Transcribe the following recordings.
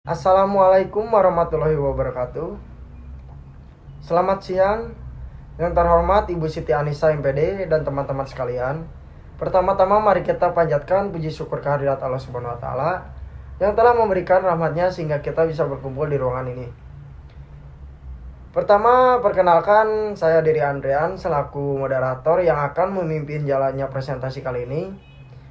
Assalamualaikum warahmatullahi wabarakatuh. Selamat siang yang terhormat Ibu Siti Anissa MPD dan teman-teman sekalian. Pertama-tama mari kita panjatkan puji syukur kehadirat Allah Subhanahu wa taala yang telah memberikan rahmatnya sehingga kita bisa berkumpul di ruangan ini. Pertama, perkenalkan saya Diri Andrean selaku moderator yang akan memimpin jalannya presentasi kali ini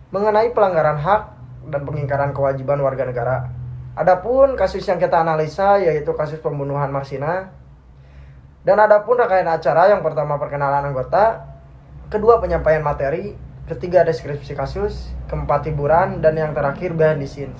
mengenai pelanggaran hak dan pengingkaran kewajiban warga negara. Adapun kasus yang kita analisa yaitu kasus pembunuhan Marsina. Dan adapun rangkaian acara, yang pertama perkenalan anggota, kedua penyampaian materi, ketiga deskripsi kasus, keempat hiburan, dan yang terakhir behind the scenes.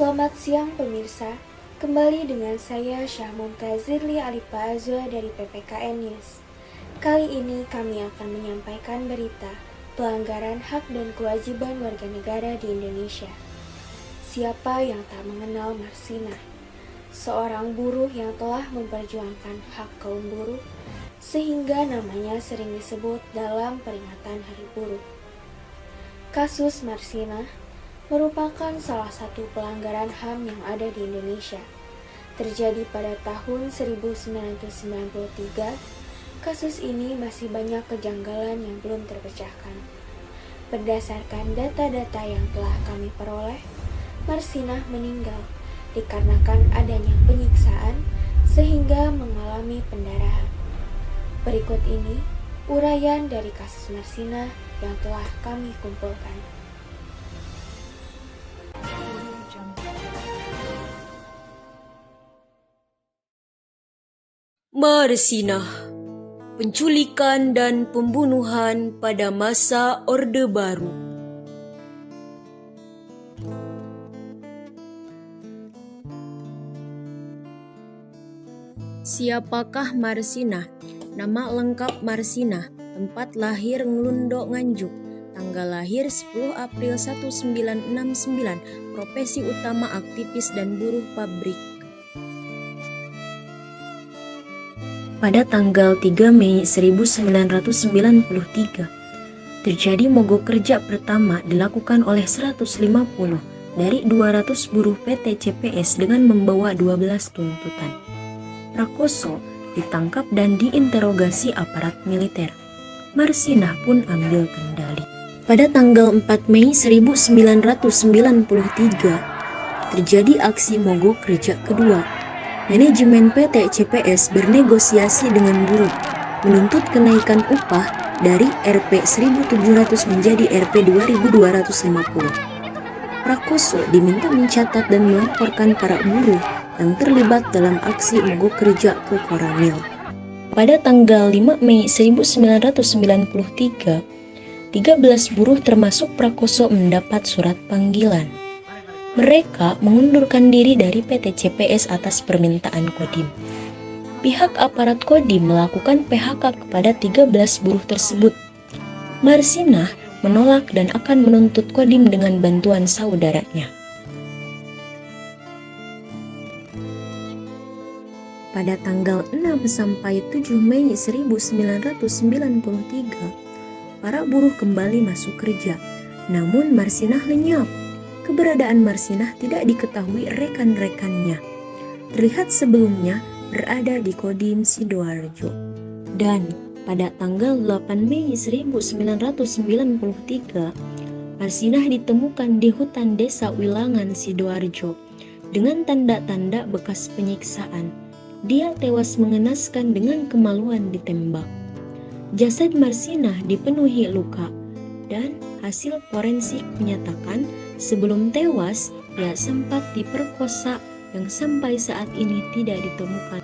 Selamat siang pemirsa, kembali dengan saya Syah Mumtazirli Alipa Azwa dari PPKN News. Kali ini kami akan menyampaikan berita pelanggaran hak dan kewajiban warga negara di Indonesia. Siapa yang tak mengenal Marsina, seorang buruh yang telah memperjuangkan hak kaum buruh, sehingga namanya sering disebut dalam peringatan Hari Buruh. Kasus Marsina merupakan salah satu pelanggaran HAM yang ada di Indonesia. Terjadi pada tahun 1993, kasus ini masih banyak kejanggalan yang belum terpecahkan. Berdasarkan data-data yang telah kami peroleh, Marsina meninggal dikarenakan adanya penyiksaan sehingga mengalami pendarahan. Berikut ini uraian dari kasus Marsina yang telah kami kumpulkan. Marsinah, penculikan dan pembunuhan pada masa Orde Baru. Siapakah Marsinah? Nama lengkap Marsinah, tempat lahir Ngelundo Nganjuk, tanggal lahir 10 April 1969, profesi utama aktivis dan buruh pabrik. Pada tanggal 3 Mei 1993, terjadi mogok kerja pertama dilakukan oleh 150 dari 200 buruh PT CPS dengan membawa 12 tuntutan. Prakoso ditangkap dan diinterogasi aparat militer. Marsinah pun ambil kendali. Pada tanggal 4 Mei 1993, terjadi aksi mogok kerja kedua. Manajemen PT CPS bernegosiasi dengan buruh, menuntut kenaikan upah dari Rp 1.700 menjadi Rp 2.250. Prakoso diminta mencatat dan melaporkan para buruh yang terlibat dalam aksi mogok kerja ke Koramil. Pada tanggal 5 Mei 1993, 13 buruh termasuk Prakoso mendapat surat panggilan. Mereka mengundurkan diri dari PT CPS atas permintaan Kodim. Pihak aparat Kodim melakukan PHK kepada 13 buruh tersebut. Marsinah menolak dan akan menuntut Kodim dengan bantuan saudaranya. Pada tanggal 6 sampai 7 Mei 1993, para buruh kembali masuk kerja. Namun Marsinah lenyap. Keberadaan Marsinah tidak diketahui rekan-rekannya. Terlihat sebelumnya berada di Kodim Sidoarjo. Dan pada tanggal 8 Mei 1993, Marsinah ditemukan di hutan desa Wilangan Sidoarjo dengan tanda-tanda bekas penyiksaan. Dia tewas mengenaskan dengan kemaluan ditembak. Jasad Marsinah dipenuhi luka dan hasil forensik menyatakan sebelum tewas dia sempat diperkosa yang sampai saat ini tidak ditemukan.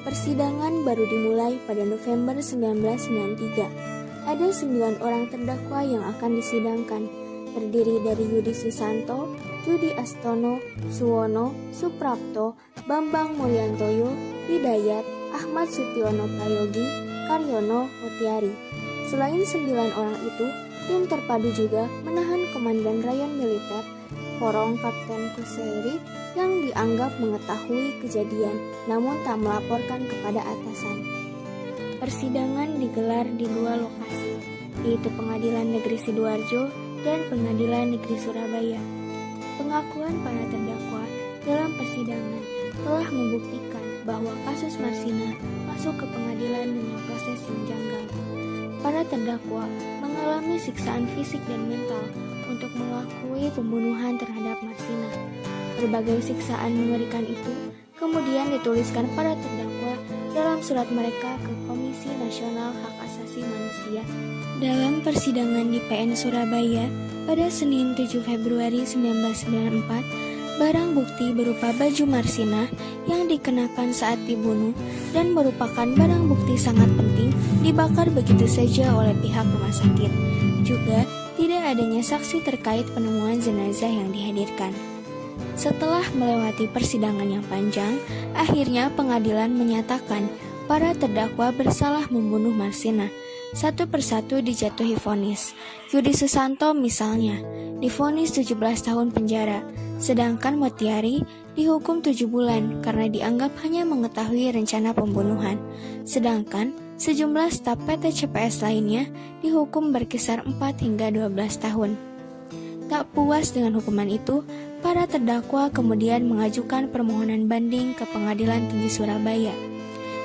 Persidangan baru dimulai pada November 1993. Ada 9 orang terdakwa yang akan disidangkan, terdiri dari Yudi Susanto, Judi Astono, Suwono, Suprapto, Bambang Mulyantoyo, Hidayat, Ahmad Sutiono Prayogi, Karyono, Mutiari. Selain 9 orang itu, tim terpadu juga menahan Komandan Rayon Militer Porong Kapten Kuseiri yang dianggap mengetahui kejadian namun tak melaporkan kepada atasan. Persidangan digelar di 2 lokasi, yaitu Pengadilan Negeri Sidoarjo dan Pengadilan Negeri Surabaya. Pengakuan para terdakwa dalam persidangan telah membuktikan bahwa kasus Marsinah masuk ke pengadilan dengan proses yang janggal. Para terdakwa mengalami siksaan fisik dan mental untuk mengakui pembunuhan terhadap Marsinah. Berbagai siksaan mengerikan itu kemudian dituliskan para terdakwa dalam surat mereka ke Komisi Nasional Hak Asasi Manusia. Dalam persidangan di PN Surabaya pada Senin 7 Februari 1994, barang bukti berupa baju Marsinah yang dikenakan saat dibunuh dan merupakan barang bukti sangat penting dibakar begitu saja oleh pihak rumah sakit. Juga tidak adanya saksi terkait penemuan jenazah yang dihadirkan. Setelah melewati persidangan yang panjang, akhirnya pengadilan menyatakan para terdakwa bersalah membunuh Marsinah. Satu persatu dijatuhi vonis. Yudi Susanto misalnya divonis 17 tahun penjara, sedangkan Mutiari dihukum 7 bulan karena dianggap hanya mengetahui rencana pembunuhan. Sedangkan sejumlah staf PT CPS lainnya dihukum berkisar 4 hingga 12 tahun. Tak puas dengan hukuman itu, para terdakwa kemudian mengajukan permohonan banding ke Pengadilan Tinggi Surabaya.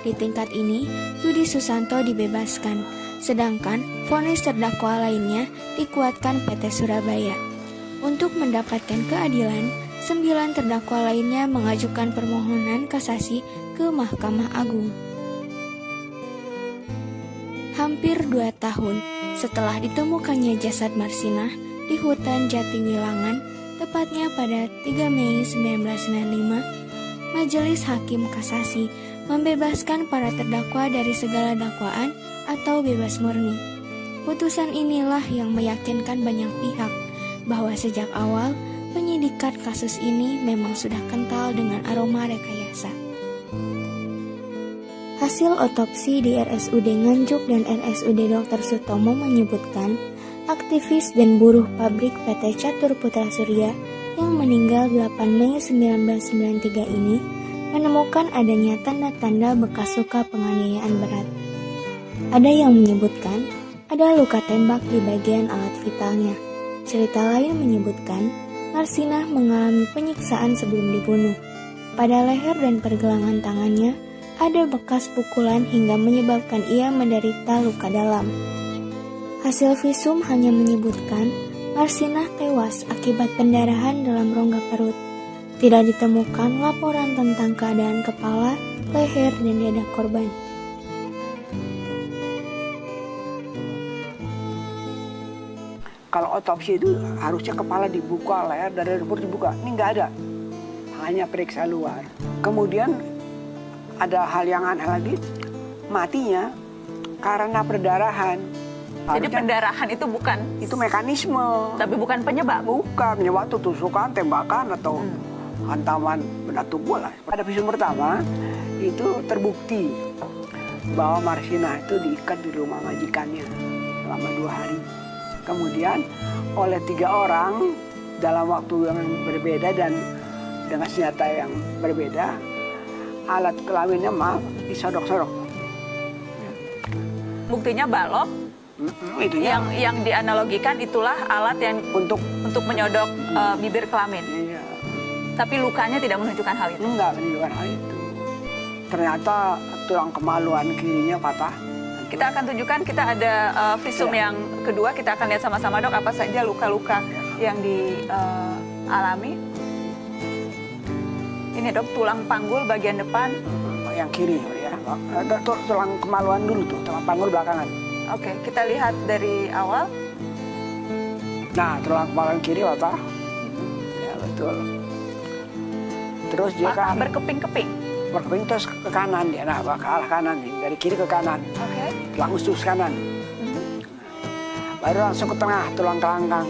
Di tingkat ini, Yudi Susanto dibebaskan, sedangkan vonis terdakwa lainnya dikuatkan PT Surabaya. Untuk mendapatkan keadilan, 9 terdakwa lainnya mengajukan permohonan kasasi ke Mahkamah Agung. Hampir 2 tahun setelah ditemukannya jasad Marsinah di hutan Jatiwilangan, tepatnya pada 3 Mei 1995, Majelis Hakim Kasasi membebaskan para terdakwa dari segala dakwaan atau bebas murni. Putusan inilah yang meyakinkan banyak pihak bahwa sejak awal penyidikan kasus ini memang sudah kental dengan aroma rekayasa. Hasil otopsi di RSUD Nganjuk dan RSUD Dr. Sutomo menyebutkan aktivis dan buruh pabrik PT Catur Putra Surya yang meninggal 8 Mei 1993 ini menemukan adanya tanda-tanda bekas luka penganiayaan berat. Ada yang menyebutkan ada luka tembak di bagian alat vitalnya. Cerita lain menyebutkan Marsinah mengalami penyiksaan sebelum dibunuh. Pada leher dan pergelangan tangannya ada bekas pukulan hingga menyebabkan ia menderita luka dalam. Hasil visum hanya menyebutkan Marsinah tewas akibat pendarahan dalam rongga perut. Tidak ditemukan laporan tentang keadaan kepala, leher, dan dada korban. Kalau otopsi itu harusnya kepala dibuka, leher, dada, perut dibuka. Ini nggak ada, hanya periksa luar. Kemudian ada hal yang aneh lagi, matinya karena perdarahan. Jadi pendarahan itu bukan? Itu mekanisme. Tapi bukan penyebab? Bukan, penyebab itu tusukan, tembakan, atau hantaman benda tubuh lah. Pada visum pertama, itu terbukti bahwa Marsinah itu diikat di rumah majikannya selama 2 hari. Kemudian oleh 3 orang dalam waktu yang berbeda dan dengan senjata yang berbeda, alat kelaminnya disodok-sodok. Buktinya balok. Yang dianalogikan itulah alat yang untuk menyodok bibir kelamin. Iya. Tapi lukanya tidak menunjukkan hal itu. Enggak menunjukkan hal itu. ternyata tulang kemaluan kirinya patah. Kita akan tunjukkan, kita ada visum yang kedua, kita akan lihat sama-sama dok apa saja luka-luka yang dialami. Ini dok, tulang panggul bagian depan. Yang kiri ya, tulang kemaluan dulu tuh, tulang panggul belakangan. Oke, kita lihat dari awal. Nah, tulang kemaluan kiri patah. Ya betul. Terus dia Patah kan berkeping-keping. berkeping terus ke kanan dia, nah ke arah kanan nih, dari kiri ke kanan. Oke. Tulang usus kanan. Baru langsung ke tengah tulang kelangkang.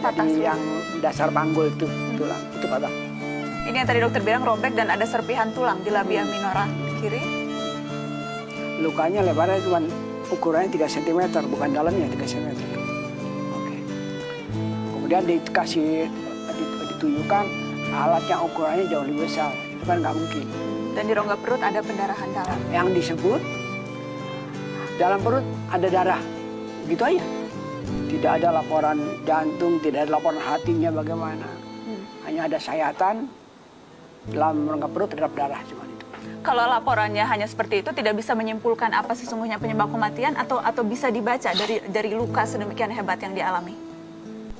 Patah Jadi semua. yang dasar panggul itu tulang itu patah. Ini yang tadi dokter bilang robek dan ada serpihan tulang di labia minora kiri. Lukanya lebarnya cuma ukurannya 3 cm, bukan dalamnya 3 cm. Oke. Kemudian ditunjukkan alat yang ukurannya jauh lebih besar. Itu kan nggak mungkin. Dan di rongga perut ada pendarahan dalam. Yang disebut dalam perut ada darah. Gitu aja. Tidak ada laporan jantung, tidak ada laporan hatinya bagaimana. Hanya ada sayatan dalam rongga perut terhadap darah cuma itu. Kalau laporannya hanya seperti itu, tidak bisa menyimpulkan apa sesungguhnya penyebab kematian atau bisa dibaca dari luka sedemikian hebat yang dialami.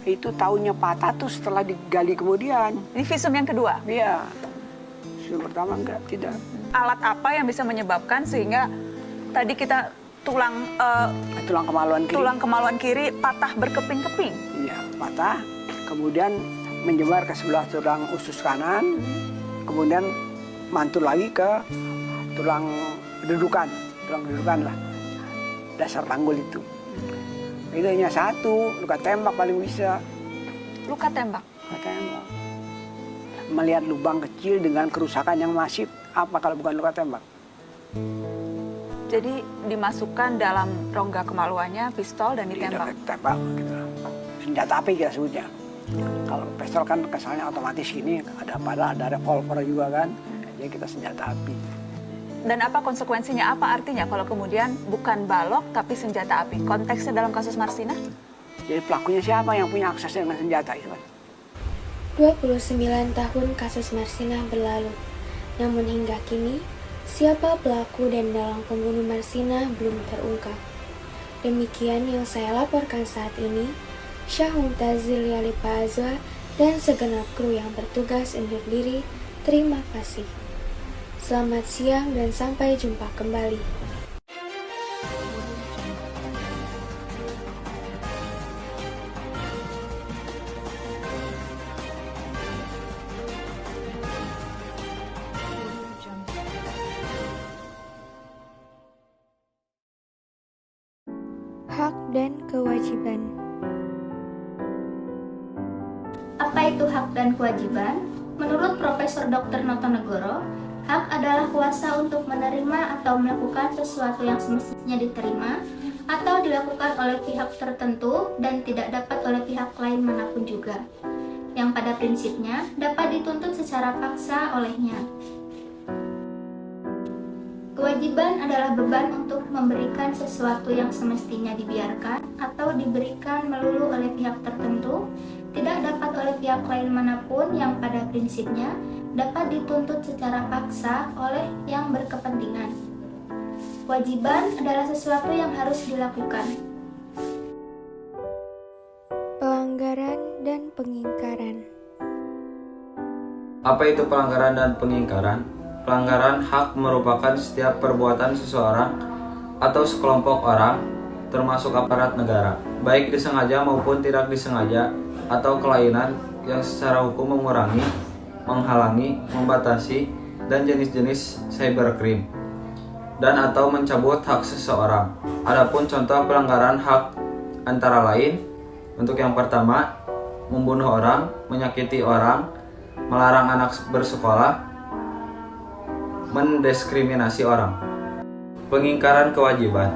Itu taunya patah tuh setelah digali kemudian. Ini visum yang kedua. Iya. Visum pertama enggak, tidak. Alat apa yang bisa menyebabkan sehingga tadi kita tulang kemaluan kiri patah berkeping-keping. Iya, patah. Kemudian menyebar ke sebelah tulang usus kanan. Kemudian mantul lagi ke tulang kedudukan lah. Dasar panggul itu. Itu hanya satu, luka tembak paling bisa. Luka tembak? Luka tembak. Melihat lubang kecil dengan kerusakan yang masif, apa kalau bukan luka tembak? Jadi dimasukkan dalam rongga kemaluannya pistol dan ditembak? Tembak, gitu. Senjata api kita sebutnya. Kalau pistol kan kesannya otomatis ini, ada revolver juga kan, jadi kita senjata api. Dan apa konsekuensinya, apa artinya kalau kemudian bukan balok tapi senjata api? Konteksnya dalam kasus Marsinah? Jadi pelakunya siapa yang punya akses dengan senjata itu kan? 29 tahun kasus Marsinah berlalu, namun hingga kini, siapa pelaku dan dalang pembunuh Marsinah belum terungkap. Demikian yang saya laporkan saat ini. Syah Mumtazir Lialipa Azwa dan segenap kru yang bertugas undur diri, terima kasih. Selamat siang dan sampai jumpa kembali. Hak dan kewajiban. Apa itu hak dan kewajiban? Menurut Profesor Dr. Notonegoro, hak adalah kuasa untuk menerima atau melakukan sesuatu yang semestinya diterima atau dilakukan oleh pihak tertentu dan tidak dapat oleh pihak lain manapun juga, yang pada prinsipnya dapat dituntut secara paksa olehnya. Kewajiban adalah beban untuk memberikan sesuatu yang semestinya dibiarkan atau diberikan melulu oleh pihak tertentu, tidak dapat oleh pihak lain manapun yang pada prinsipnya dapat dituntut secara paksa oleh yang berkepentingan. Kewajiban adalah sesuatu yang harus dilakukan. Pelanggaran dan pengingkaran. Apa itu pelanggaran dan pengingkaran? Pelanggaran hak merupakan setiap perbuatan seseorang atau sekelompok orang, termasuk aparat negara, baik disengaja maupun tidak disengaja, atau kelainan yang secara hukum mengurangi, menghalangi, membatasi, dan jenis-jenis cybercrime, dan atau mencabut hak seseorang. Adapun contoh pelanggaran hak antara lain, untuk yang pertama, membunuh orang, menyakiti orang, melarang anak bersekolah, mendiskriminasi orang. Pengingkaran kewajiban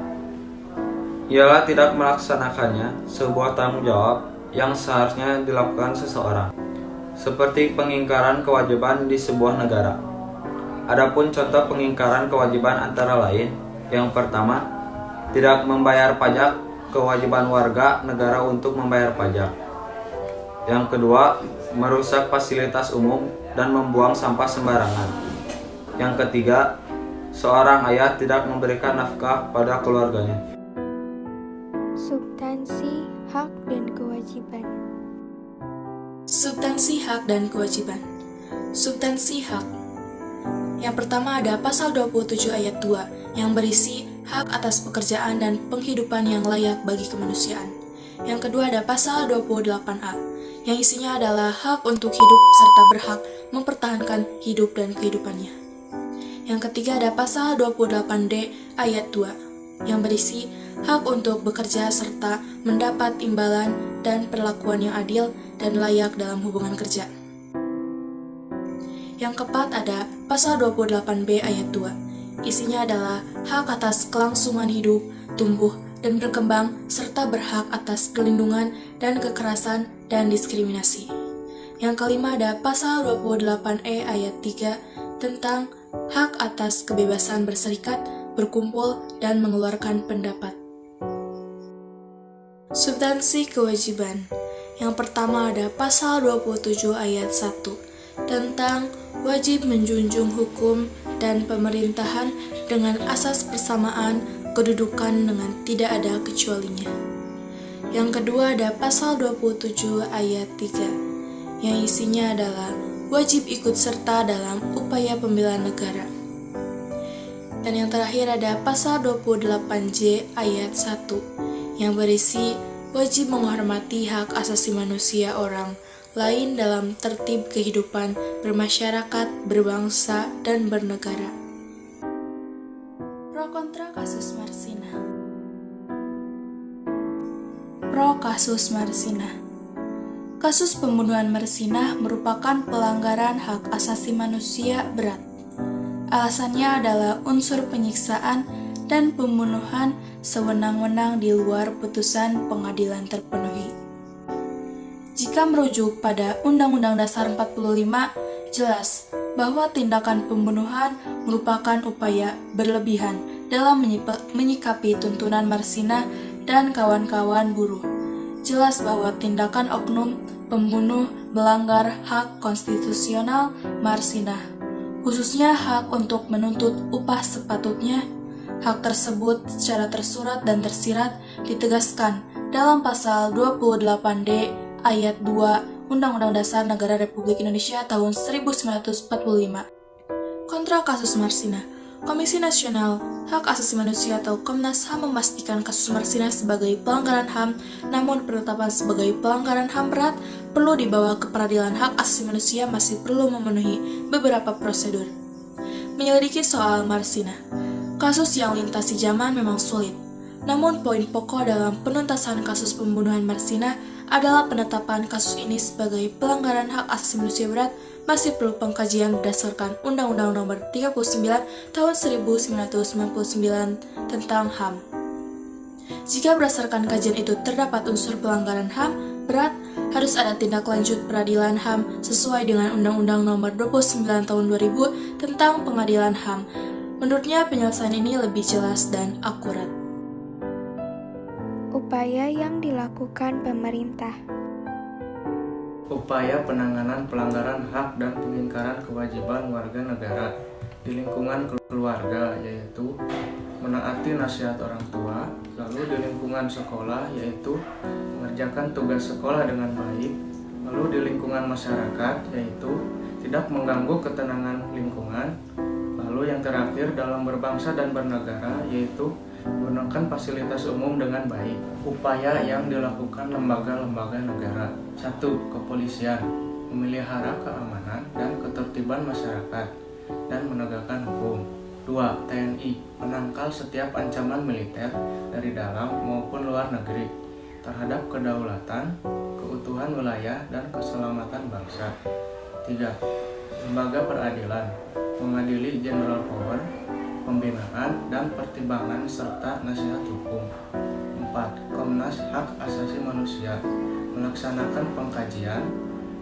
ialah tidak melaksanakannya sebuah tanggung jawab yang seharusnya dilakukan seseorang, seperti pengingkaran kewajiban di sebuah negara. Adapun contoh pengingkaran kewajiban antara lain, yang pertama, tidak membayar pajak, kewajiban warga negara untuk membayar pajak. Yang kedua, merusak fasilitas umum dan membuang sampah sembarangan. Yang ketiga, seorang ayah tidak memberikan nafkah pada keluarganya. Substansi hak dan kewajiban. Substansi hak dan kewajiban. Substansi hak. Yang pertama ada pasal 27 ayat 2 yang berisi hak atas pekerjaan dan penghidupan yang layak bagi kemanusiaan. Yang kedua ada pasal 28A yang isinya adalah hak untuk hidup serta berhak mempertahankan hidup dan kehidupannya. Yang ketiga ada pasal 28D ayat 2 yang berisi hak untuk bekerja serta mendapat imbalan dan perlakuan yang adil dan layak dalam hubungan kerja. Yang keempat ada pasal 28B ayat 2. Isinya adalah hak atas kelangsungan hidup, tumbuh, dan berkembang serta berhak atas perlindungan dan kekerasan dan diskriminasi. Yang kelima ada pasal 28E ayat 3 tentang hak atas kebebasan berserikat, berkumpul, dan mengeluarkan pendapat. Substansi kewajiban. Yang pertama ada pasal 27 ayat 1 tentang wajib menjunjung hukum dan pemerintahan dengan asas persamaan kedudukan dengan tidak ada kecualinya. Yang kedua ada pasal 27 ayat 3 yang isinya adalah wajib ikut serta dalam upaya pembelaan negara. Dan yang terakhir ada pasal 28J ayat 1 yang berisi wajib menghormati hak asasi manusia orang lain dalam tertib kehidupan bermasyarakat, berbangsa, dan bernegara. Pro kontra kasus Marsinah. Pro kasus Marsinah. Kasus pembunuhan Marsinah merupakan pelanggaran hak asasi manusia berat. Alasannya adalah unsur penyiksaan dan pembunuhan sewenang-wenang di luar putusan pengadilan terpenuhi. Jika merujuk pada Undang-Undang Dasar 45, jelas bahwa tindakan pembunuhan merupakan upaya berlebihan dalam menyikapi tuntunan Marsinah dan kawan-kawan buruh. Jelas bahwa tindakan oknum pembunuh melanggar hak konstitusional Marsinah, khususnya hak untuk menuntut upah sepatutnya. Hak tersebut secara tersurat dan tersirat ditegaskan dalam pasal 28D ayat 2 Undang-Undang Dasar Negara Republik Indonesia tahun 1945. Kontra kasus Marsinah. Komisi Nasional Hak Asasi Manusia atau Komnas HAM memastikan kasus Marsinah sebagai pelanggaran HAM, namun penetapan sebagai pelanggaran HAM berat perlu dibawa ke peradilan hak asasi manusia masih perlu memenuhi beberapa prosedur. Menyelidiki soal Marsinah. Kasus yang lintasi zaman memang sulit, namun poin pokok dalam penuntasan kasus pembunuhan Marsinah adalah penetapan kasus ini sebagai pelanggaran hak asasi manusia berat masih perlu pengkajian berdasarkan Undang-Undang Nomor 39 Tahun 1999 tentang HAM. Jika berdasarkan kajian itu terdapat unsur pelanggaran HAM berat, harus ada tindak lanjut peradilan HAM sesuai dengan Undang-Undang Nomor 29 Tahun 2000 tentang Pengadilan HAM. Menurutnya penyelesaian ini lebih jelas dan akurat. Upaya yang dilakukan pemerintah. Upaya penanganan pelanggaran hak dan pengingkaran kewajiban warga negara di lingkungan keluarga, yaitu menaati nasihat orang tua, lalu di lingkungan sekolah, yaitu mengerjakan tugas sekolah dengan baik, lalu di lingkungan masyarakat, yaitu tidak mengganggu ketenangan lingkungan, lalu yang terakhir dalam berbangsa dan bernegara, yaitu menggunakan fasilitas umum dengan baik. Upaya yang dilakukan lembaga-lembaga negara. 1. Kepolisian memelihara keamanan dan ketertiban masyarakat dan menegakkan hukum. 2. TNI menangkal setiap ancaman militer dari dalam maupun luar negeri terhadap kedaulatan, keutuhan wilayah, dan keselamatan bangsa. 3. Lembaga peradilan mengadili general power, pembinaan dan pertimbangan serta nasihat hukum. 4. Komnas Hak Asasi Manusia melaksanakan pengkajian,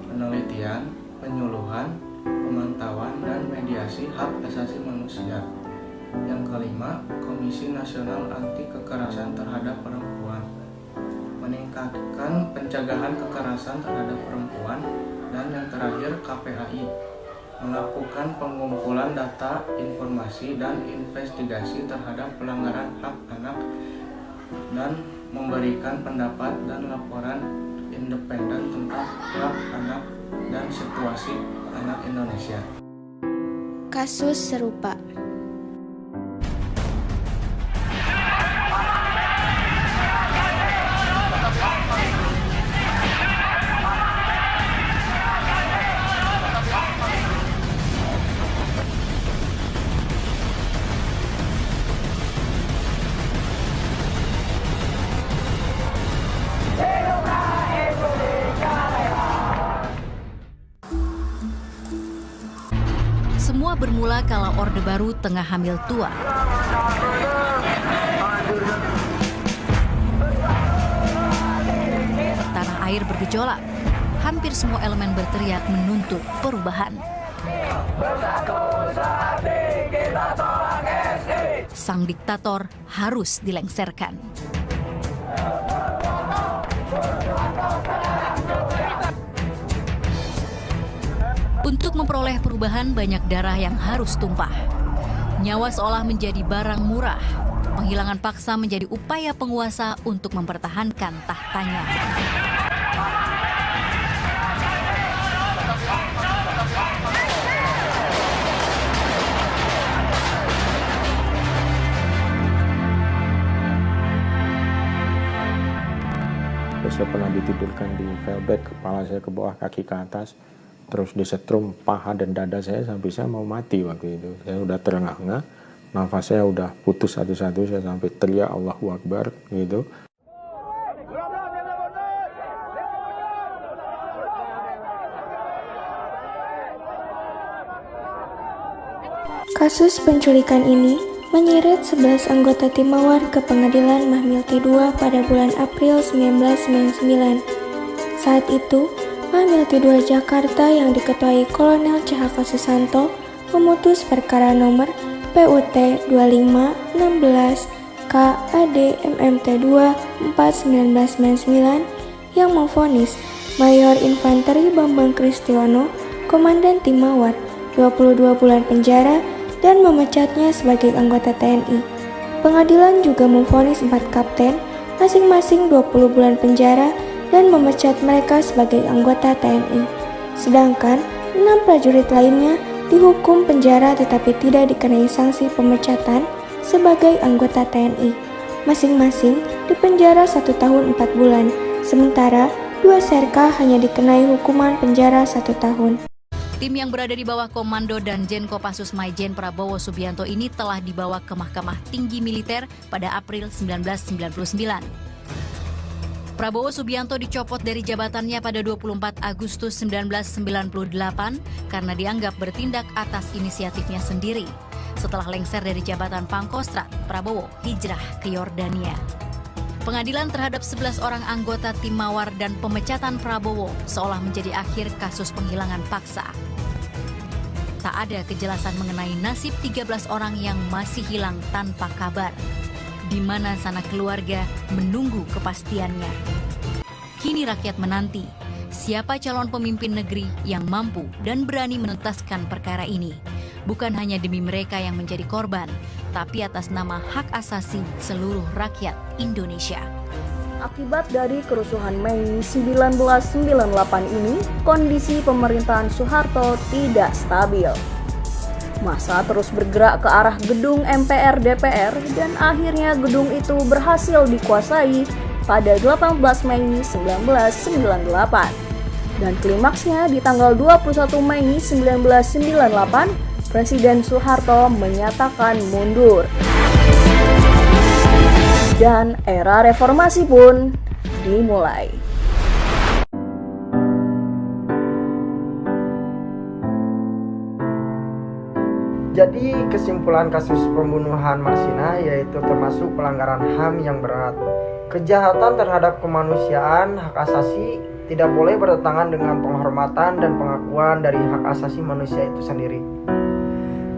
penelitian, penyuluhan, pemantauan, dan mediasi hak asasi manusia. Yang kelima, Komisi Nasional Anti Kekerasan Terhadap Perempuan meningkatkan pencegahan kekerasan terhadap perempuan. Dan yang terakhir, KPAI melakukan pengumpulan data, informasi, dan investigasi terhadap pelanggaran hak anak dan memberikan pendapat dan laporan independen tentang hak anak dan situasi anak Indonesia. Kasus serupa. Semua bermula kala Orde Baru tengah hamil tua. Tanah air bergejolak. Hampir semua elemen berteriak menuntut perubahan. Sang diktator harus dilengsarkan. Untuk memperoleh perubahan, banyak darah yang harus tumpah. Nyawa seolah menjadi barang murah. Penghilangan paksa menjadi upaya penguasa untuk mempertahankan tahtanya. Saya pernah ditidurkan di velbek, kepala saya ke bawah, kaki ke atas. Terus disetrum paha dan dada saya sampai saya mau mati waktu itu. Saya udah terengah-engah, nafas saya udah putus satu-satu, saya sampai teriak Allahu Akbar gitu. Kasus penculikan ini menyeret 11 anggota tim Mawar ke pengadilan Mahmilti II pada bulan April 1999. Saat itu, Mahmilti II Jakarta yang diketuai Kolonel CH Susanto memutus perkara nomor PUT 2516 KAD MMT 2 4/1999 yang memvonis Mayor Infanteri Bambang Kristiono, Komandan Tim Mawar, 22 bulan penjara dan memecatnya sebagai anggota TNI. Pengadilan juga memvonis 4 kapten, masing-masing 20 bulan penjara dan memecat mereka sebagai anggota TNI. Sedangkan 6 prajurit lainnya dihukum penjara tetapi tidak dikenai sanksi pemecatan sebagai anggota TNI. Masing-masing dipenjara 1 tahun 4 bulan, sementara 2 serka hanya dikenai hukuman penjara 1 tahun. Tim yang berada di bawah komando dan Jen Kopassus Maijen Prabowo Subianto ini telah dibawa ke Mahkamah Tinggi Militer pada April 1999. Prabowo Subianto dicopot dari jabatannya pada 24 Agustus 1998 karena dianggap bertindak atas inisiatifnya sendiri. Setelah lengser dari jabatan Pangkostrat, Prabowo hijrah ke Yordania. Pengadilan terhadap 11 orang anggota tim Mawar dan pemecatan Prabowo seolah menjadi akhir kasus penghilangan paksa. Tak ada kejelasan mengenai nasib 13 orang yang masih hilang tanpa kabar. Di mana sana keluarga menunggu kepastiannya. Kini rakyat menanti siapa calon pemimpin negeri yang mampu dan berani menuntaskan perkara ini. Bukan hanya demi mereka yang menjadi korban, tapi atas nama hak asasi seluruh rakyat Indonesia. Akibat dari kerusuhan Mei 1998 ini, kondisi pemerintahan Soeharto tidak stabil. Massa terus bergerak ke arah gedung MPR DPR dan akhirnya gedung itu berhasil dikuasai pada 18 Mei 1998. Dan klimaksnya di tanggal 21 Mei 1998, Presiden Soeharto menyatakan mundur. Dan era reformasi pun dimulai. Jadi kesimpulan kasus pembunuhan Marsina yaitu termasuk pelanggaran HAM yang berat. Kejahatan terhadap kemanusiaan, hak asasi tidak boleh bertentangan dengan penghormatan dan pengakuan dari hak asasi manusia itu sendiri.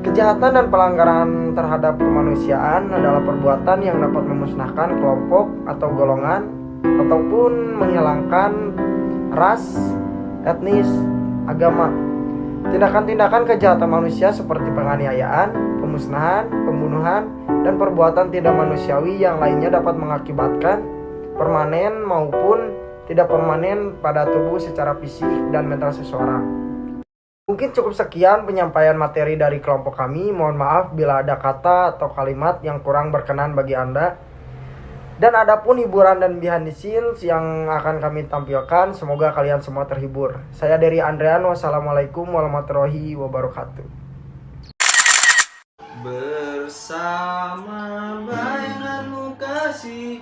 Kejahatan dan pelanggaran terhadap kemanusiaan adalah perbuatan yang dapat memusnahkan kelompok atau golongan ataupun menghilangkan ras, etnis, agama, Tindakan-tindakan kejahatan manusia seperti penganiayaan, pemusnahan, pembunuhan, dan perbuatan tidak manusiawi yang lainnya dapat mengakibatkan permanen maupun tidak permanen pada tubuh secara fisik dan mental seseorang. Mungkin cukup sekian penyampaian materi dari kelompok kami. Mohon maaf bila ada kata atau kalimat yang kurang berkenan bagi Anda. Dan adapun hiburan dan behind the scenes yang akan kami tampilkan, semoga kalian semua terhibur. Saya dari Andrean, wassalamualaikum warahmatullahi wabarakatuh. Bersama bayanganmu kasih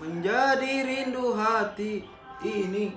menjadi rindu hati ini.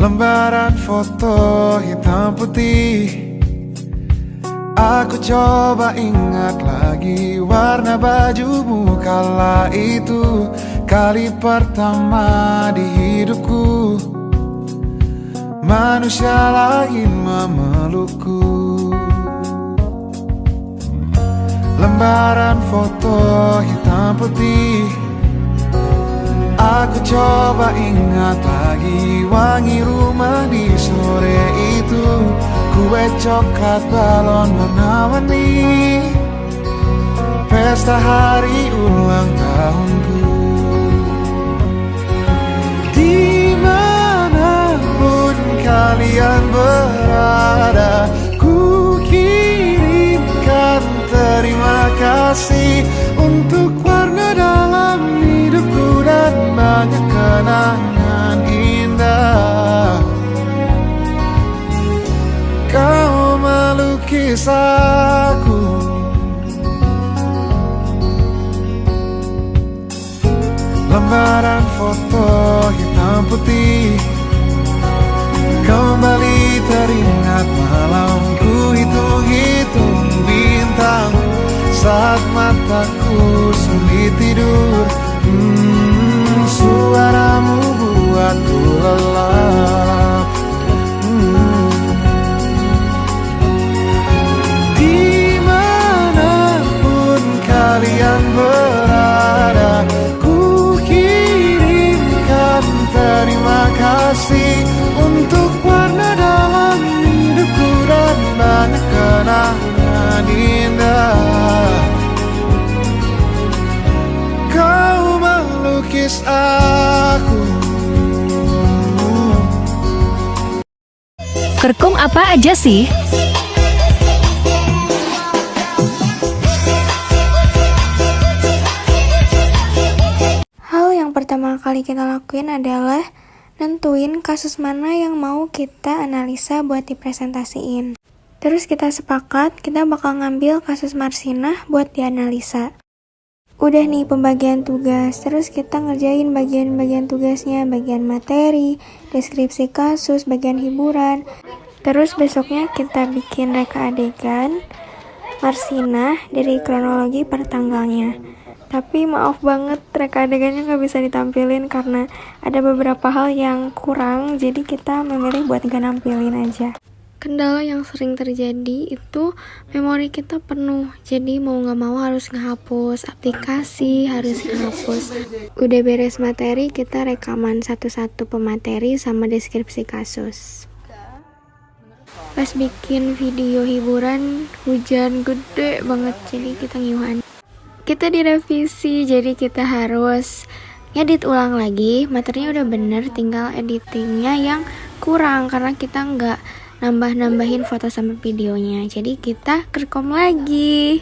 Lembaran foto hitam putih, aku coba ingat lagi warna bajumu kala itu. Kali pertama di hidupku manusia lain memelukku. Lembaran foto hitam putih, aku coba ingat lagi wangi rumah di sore itu. Kue coklat, balon warna-warni, pesta hari ulang tahunku. Dimanapun kalian berada, ku kirimkan terima kasih untuk warna dalam hidupku dan banyak kenangan indah. Kau melukis aku, lembaran foto hitam putih, kembali teringat malamku hitung-hitung bintang saat mataku sulit tidur. Suaramu buatku lelap. Dimanapun kalian berada, ku kirimkan terima kasih untuk warna dalam hidupku dan banyak kenangan indah. Kau melukis aku. Kerkum apa aja sih? Hal yang pertama kali kita lakuin adalah nentuin kasus mana yang mau kita analisa buat dipresentasiin. Terus kita sepakat kita bakal ngambil kasus Marsinah buat dianalisa. Udah nih pembagian tugas, terus kita ngerjain bagian-bagian tugasnya, bagian materi, deskripsi kasus, bagian hiburan. Terus besoknya kita bikin reka adegan Marsinah dari kronologi per tanggalnya. Tapi maaf banget, reka adegannya nggak bisa ditampilin karena ada beberapa hal yang kurang, jadi kita memilih buat nggak nampilin aja. Kendala yang sering terjadi itu memori kita penuh, jadi mau nggak mau harus ngehapus aplikasi, harus ngehapus. Udah beres materi, kita rekaman satu-satu pemateri sama deskripsi kasus. Pas bikin video hiburan, hujan gede banget, jadi kita ngiuhan. Kita direvisi, jadi kita harus ngedit ulang lagi. Materinya udah bener, tinggal editingnya yang kurang karena kita nggak nambah-nambahin foto sama videonya. Jadi kita rekom lagi.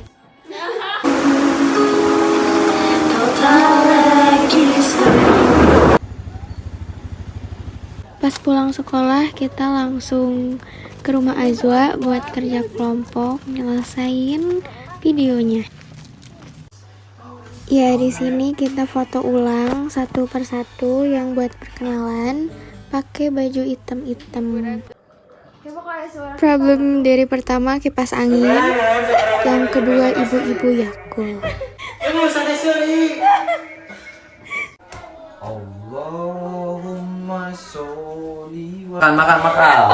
Pas pulang sekolah, kita langsung ke rumah Azwa buat kerja kelompok, nyelesain videonya. Ya, di sini kita foto ulang satu persatu. Yang buat perkenalan pakai baju hitam-hitam. Problem dari pertama kipas angin, yang kedua ibu-ibu Yakult. Allahumma sholli wa makan.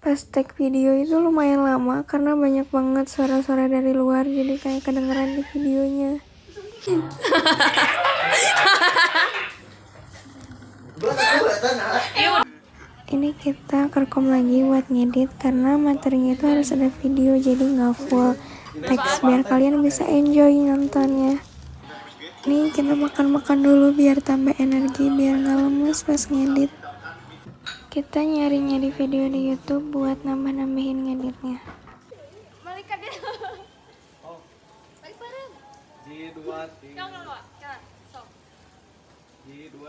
Pas tag video itu lumayan lama karena banyak banget suara-suara dari luar, jadi kayak kedengeran di videonya. Ini kita kerekam lagi buat ngedit karena materinya itu harus ada video, jadi nggak full teks biar kalian bisa enjoy nontonnya. Nih kita makan-makan dulu biar tambah energi, biar nggak lemes pas ngedit. Kita nyari-nyari video di YouTube buat nambah-nambahin ngeditnya. G2